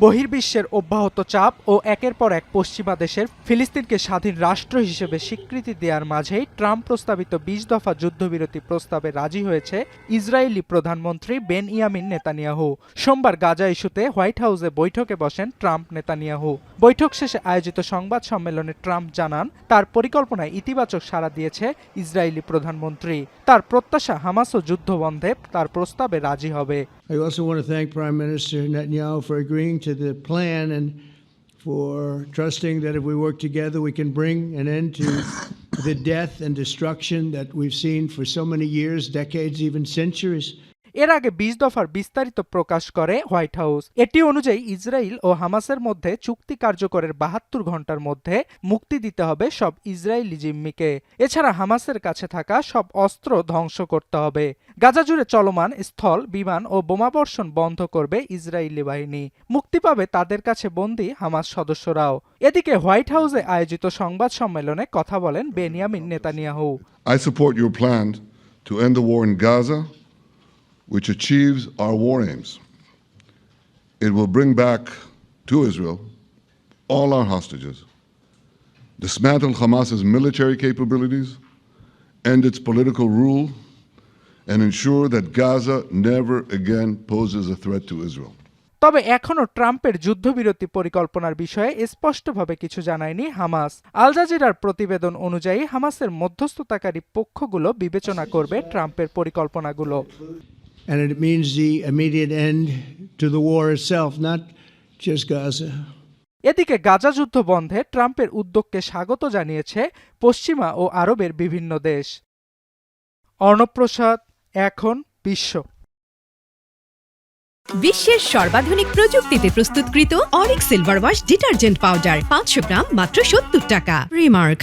বহির্বিশ্বের অব্যাহত চাপ ও একের পর এক পশ্চিমা দেশের ফিলিস্তিনকে স্বাধীন রাষ্ট্র হিসেবে স্বীকৃতি দেওয়ার মাঝেই ট্রাম্প প্রস্তাবিত ২০ দফা যুদ্ধবিরতি প্রস্তাবে রাজি হয়েছে ইসরায়েলি প্রধানমন্ত্রী বেনইয়ামিন নেতানিয়াহু। সোমবার গাজা ইস্যুতে হোয়াইট হাউসে বৈঠকে বসেন ট্রাম্প নেতানিয়াহু। বৈঠক শেষে আয়োজিত সংবাদ সম্মেলনে ট্রাম্প জানান, তার পরিকল্পনায় ইতিবাচক সাড়া দিয়েছে ইসরায়েলি প্রধানমন্ত্রী। তার প্রত্যাশা হামাসও যুদ্ধ বন্ধে তার প্রস্তাবে রাজি হবে। I also want to thank Prime Minister Netanyahu for agreeing to the plan and for trusting that if we work together, we can bring an end to the death and destruction that we've seen for so many years, decades, even centuries. এর আগে ২০ দফার বিস্তারিত প্রকাশ করে white house. এটি অনুযায়ী Israel ও হামাসের মধ্যে চুক্তি কার্যকরের ৭২ ঘণ্টার মধ্যে মুক্তি দিতে হবে সব ইসরায়েলি জিম্মিকে। এছাড়া হামাসের কাছে থাকা সব অস্ত্র ধ্বংস করতে হবে। গাজা জুড়ে চলমান স্থল, বিমান ও বোমাবর্ষণ বন্ধ করবে ইসরায়েলি বাহিনী। মুক্তি পাবে তাদের কাছে বন্দী হামাস সদস্যরাও। এদিকে হোয়াইট হাউসে আয়োজিত সংবাদ সম্মেলনে কথা বলেন Benjamin Netanyahu. I support your plan to end the war in Gaza, which achieves our war aims. It will bring back to Israel all our hostages, dismantle Hamas's military capabilities, end its political rule, and ensure that Gaza never again poses a threat to Israel. তবে এখনও ট্রাম্পের যুদ্ধবিরতি পরিকল্পনার বিষয়ে স্পষ্টভাবে কিছু জানায়নি Hamas. আল জাজিরার প্রতিবেদন অনুযায়ী হামাসের মধ্যস্থতাকারী পক্ষগুলো বিবেচনা করবে ট্রাম্পের পরিকল্পনাগুলো। And it means the immediate end to the war itself, not just Gaza. এদিকে গাজা যুদ্ধ বন্ধে ট্রাম্পের উদ্যোগকে স্বাগত জানিয়েছে পশ্চিমা ও আরবের বিভিন্ন দেশ। অর্ণব প্রসাদ, এখন বিশ্ব। বিশ্বের সর্বাধুনিক প্রযুক্তিতে প্রস্তুতকৃত Arik silver wash detergent powder ৫০০ গ্রাম মাত্র ৭০ টাকা। রিমার্ক।